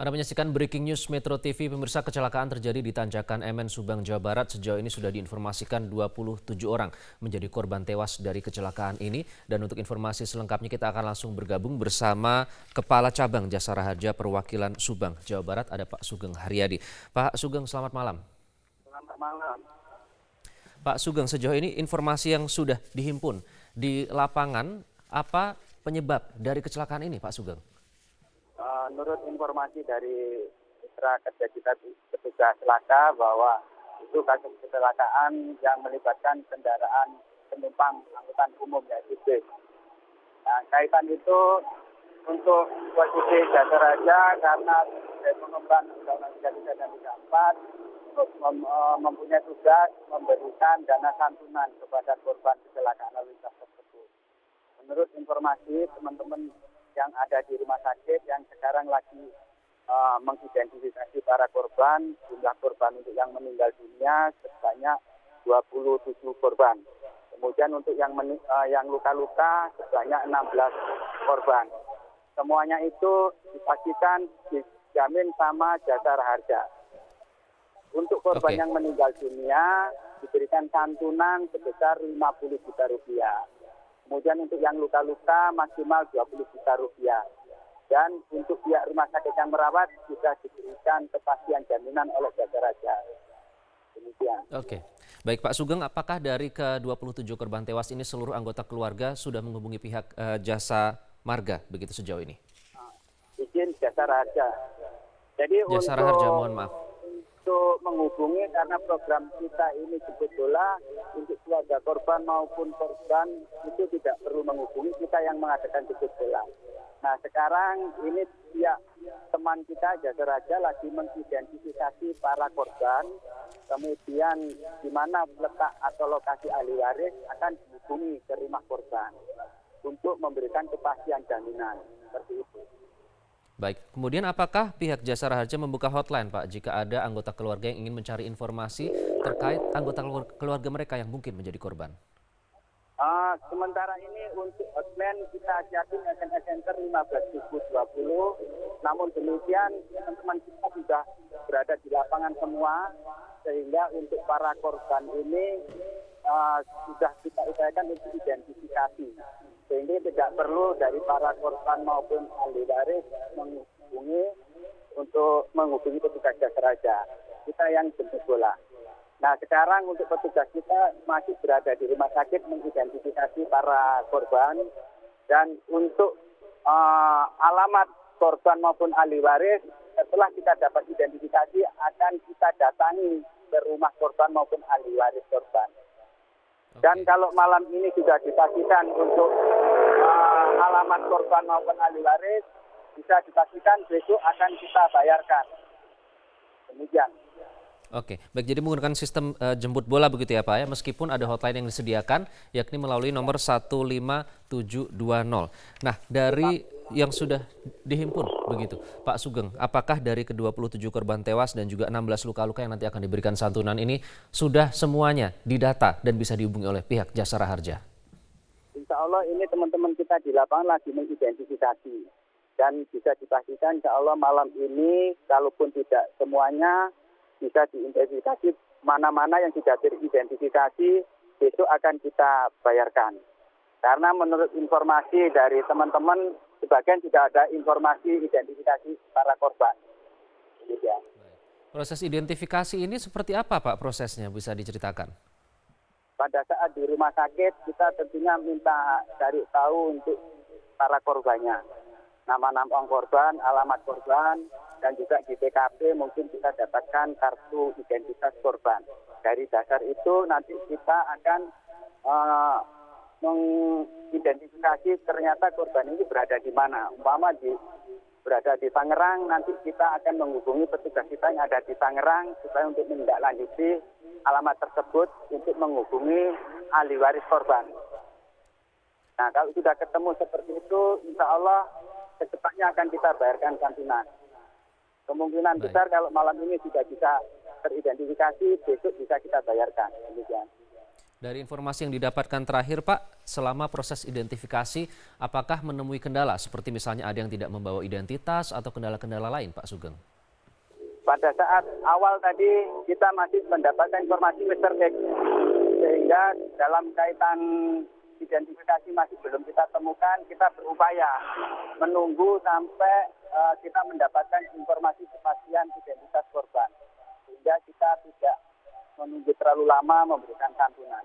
Anda menyaksikan Breaking News Metro TV. Pemirsa, kecelakaan terjadi di Tanjakan MN, Subang, Jawa Barat. Sejauh ini sudah diinformasikan 27 orang menjadi korban tewas dari kecelakaan ini. Dan untuk informasi selengkapnya kita akan langsung bergabung bersama Kepala Cabang Jasara Harja Perwakilan Subang, Jawa Barat, ada Pak Sugeng Haryadi. Pak Sugeng, selamat malam. Selamat malam. Pak Sugeng, sejauh ini informasi yang sudah dihimpun di lapangan, apa penyebab dari kecelakaan ini, Pak Sugeng? Menurut informasi dari mitra kerja kita petugas celaka bahwa itu kasus kecelakaan yang melibatkan kendaraan penumpang angkutan umum yaitu bis. Nah, kaitan itu untuk posisi Jasara Harja karena pengembang Undang-Undang 33 dan 34 mempunyai tugas memberikan dana santunan kepada korban kecelakaan lalu lintas tersebut. Menurut informasi teman-teman yang ada di rumah sakit yang sekarang lagi mengidentifikasi para korban, jumlah korban untuk yang meninggal dunia sebanyak 27 korban. Kemudian untuk yang luka-luka sebanyak 16 korban. Semuanya itu dipastikan dijamin sama Jasara Harja. Untuk korban yang meninggal dunia diberikan santunan sebesar 50 juta rupiah. Kemudian untuk yang luka-luka maksimal 20 juta rupiah. Dan untuk pihak rumah sakit yang merawat sudah diberikan kepastian jaminan oleh Jasara Harja. Demikian. Oke. Baik Pak Sugeng, apakah dari ke-27 korban tewas ini seluruh anggota keluarga sudah menghubungi pihak Jasa Marga begitu sejauh ini? Izin Jasara Harja. Jadi Jasara Harja, mohon maaf. Untuk menghubungi karena program kita ini jemput bola untuk keluarga korban maupun korban itu tidak perlu menghubungi, kita yang mengadakan jemput bola. Nah sekarang ini pihak teman kita Jasara Harja lagi mengidentifikasi para korban, kemudian di mana letak atau lokasi ahli waris akan dihubungi ke rumah korban untuk memberikan kepastian jaminan seperti itu. Baik, kemudian apakah pihak Jasara Harja membuka hotline Pak jika ada anggota keluarga yang ingin mencari informasi terkait anggota keluarga mereka yang mungkin menjadi korban? Sementara ini untuk hotline kita siapin SMS Center 15.020. Namun demikian teman-teman kita sudah berada di lapangan semua sehingga untuk para korban ini sudah kita upayakan untuk identifikasi. Sehingga tidak perlu dari para korban maupun ahli waris menghubungi petugas Jasara Harja. Kita yang jemput bola. Nah sekarang untuk petugas kita masih berada di rumah sakit mengidentifikasi para korban dan untuk alamat korban maupun ahli waris setelah kita dapat identifikasi akan kita datangi ke rumah korban maupun ahli waris korban. Dan kalau malam ini sudah dipastikan untuk alamat korban maupun ahli waris, bisa dipastikan besok akan kita bayarkan. Demikian. Oke, baik, jadi menggunakan sistem jemput bola begitu ya Pak ya, meskipun ada hotline yang disediakan, yakni melalui nomor 15720. Nah, dari yang sudah dihimpun begitu, Pak Sugeng, apakah dari ke-27 korban tewas dan juga 16 luka-luka yang nanti akan diberikan santunan ini sudah semuanya didata dan bisa dihubungi oleh pihak Jasara Harja? Insya Allah ini teman-teman kita di lapangan lagi mengidentifikasi. Dan bisa dipastikan insya Allah malam ini, kalaupun tidak semuanya, bisa diidentifikasi mana-mana yang sudah teridentifikasi, besok akan kita bayarkan. Karena menurut informasi dari teman-teman, sebagian sudah ada informasi identifikasi para korban. Ya. Proses identifikasi ini seperti apa Pak prosesnya, bisa diceritakan? Pada saat di rumah sakit, kita tentunya minta cari tahu untuk para korbannya. Nama-nama korban, alamat korban, dan juga di TKP mungkin kita dapatkan kartu identitas korban. Dari dasar itu nanti kita akan mengidentifikasi ternyata korban ini berada di mana. Umpama berada di Tangerang, nanti kita akan menghubungi petugas kita yang ada di Tangerang supaya untuk menindaklanjuti alamat tersebut untuk menghubungi ahli waris korban. Nah kalau sudah ketemu seperti itu, insya Allah secepatnya akan kita bayarkan santunan. Kemungkinan besar kalau malam ini sudah bisa teridentifikasi, besok bisa kita bayarkan. Demikian. Dari informasi yang didapatkan terakhir Pak, selama proses identifikasi, apakah menemui kendala seperti misalnya ada yang tidak membawa identitas atau kendala-kendala lain Pak Sugeng? Pada saat awal tadi kita masih mendapatkan informasi Mr. X, sehingga dalam kaitan identifikasi masih belum kita temukan, kita berupaya menunggu sampai kita mendapatkan informasi kepastian identitas korban, sehingga kita tidak menunggu terlalu lama memberikan santunan.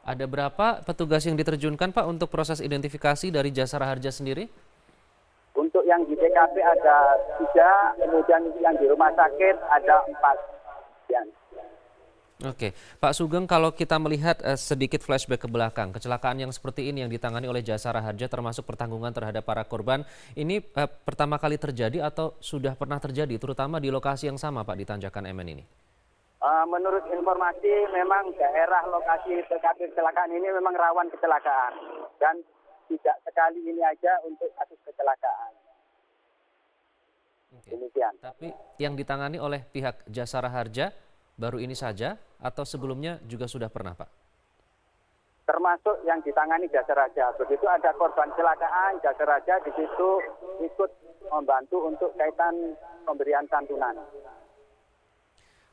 Ada berapa petugas yang diterjunkan Pak untuk proses identifikasi dari Jasara Harja sendiri? Untuk yang di TKP ada 3, kemudian yang di rumah sakit ada 4. Oke, Pak Sugeng, kalau kita melihat sedikit flashback ke belakang, kecelakaan yang seperti ini yang ditangani oleh Jasara Harja termasuk pertanggungan terhadap para korban, ini pertama kali terjadi atau sudah pernah terjadi, terutama di lokasi yang sama Pak, di Tanjakan MN ini? Menurut informasi memang daerah lokasi TKP kecelakaan ini memang rawan kecelakaan dan tidak sekali ini aja untuk kasus kecelakaan. Oke. Demikian. Tapi yang ditangani oleh pihak Jasara Harja baru ini saja atau sebelumnya juga sudah pernah Pak? Termasuk yang ditangani Jasara Harja. Begitu ada korban kecelakaan, Jasara Harja di situ ikut membantu untuk kaitan pemberian santunan.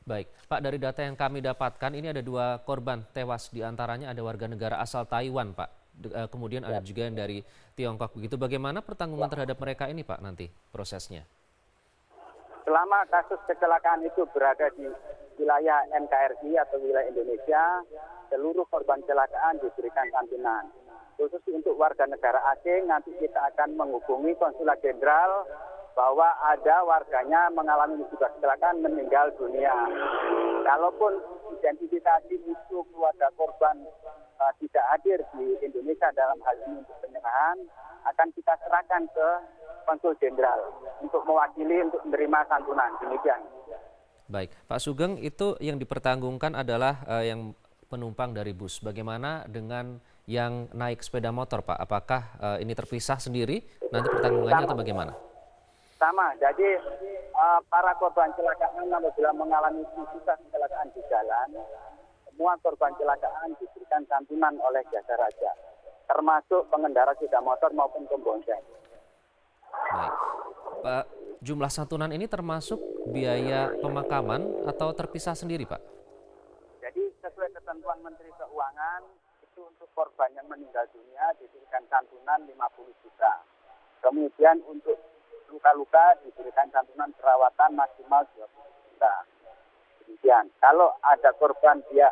Baik, Pak, dari data yang kami dapatkan ini ada 2 korban tewas, diantaranya ada warga negara asal Taiwan Pak, kemudian ada juga yang dari Tiongkok. Begitu, bagaimana pertanggungan terhadap mereka ini Pak nanti prosesnya? Selama kasus kecelakaan itu berada di wilayah NKRI atau wilayah Indonesia, seluruh korban kecelakaan diberikan santunan. Khusus untuk warga negara asing, nanti kita akan menghubungi konsulat jenderal bahwa ada warganya mengalami musibah kecelakaan meninggal dunia. Kalaupun identifikasi itu keluarga korban tidak hadir di Indonesia dalam hal ini untuk penyerahan, akan kita serahkan ke konsul jenderal untuk mewakili untuk menerima santunan. Demikian. Baik, Pak Sugeng, itu yang dipertanggungkan adalah yang penumpang dari bus. Bagaimana dengan yang naik sepeda motor Pak? Apakah ini terpisah sendiri nanti pertanggungannya atau bagaimana? Sama, jadi para korban kecelakaan apabila mengalami musibah kecelakaan di jalan, semua korban kecelakaan diberikan santunan oleh Jasara Harja, termasuk pengendara sepeda motor maupun pembonceng. Baik, Pak, jumlah santunan ini termasuk biaya pemakaman atau terpisah sendiri Pak? Jadi sesuai ketentuan Menteri Keuangan, itu untuk korban yang meninggal dunia diberikan santunan 50 juta. Kemudian untuk luka-luka diberikan santunan perawatan maksimal 20 juta. Demikian. Kalau ada korban dia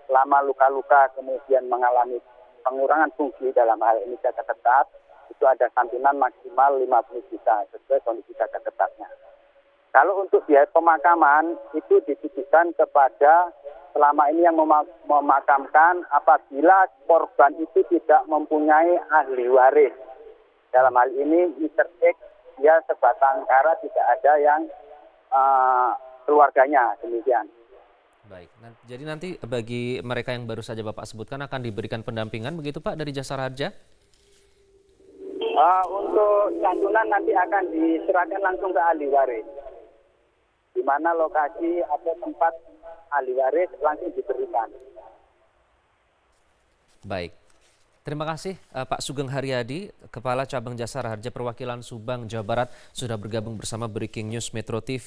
lama luka-luka kemudian mengalami pengurangan fungsi dalam hal ini jaga ketat, itu ada santunan maksimal 50 juta sesuai kondisi jaga ketatnya. Kalau untuk biaya pemakaman itu ditujukan kepada selama ini yang memakamkan apabila korban itu tidak mempunyai ahli waris. Dalam hal ini Mr. X dia sebatang kara tidak ada yang keluarganya, demikian. Baik, jadi nanti bagi mereka yang baru saja Bapak sebutkan akan diberikan pendampingan begitu Pak dari Jasara Harja? Untuk santunan nanti akan diserahkan langsung ke ahli waris. Di mana lokasi atau tempat ahli waris langsung diberikan. Baik. Terima kasih Pak Sugeng Haryadi, Kepala Cabang Jasara Harja Perwakilan Subang, Jawa Barat, sudah bergabung bersama Breaking News Metro TV.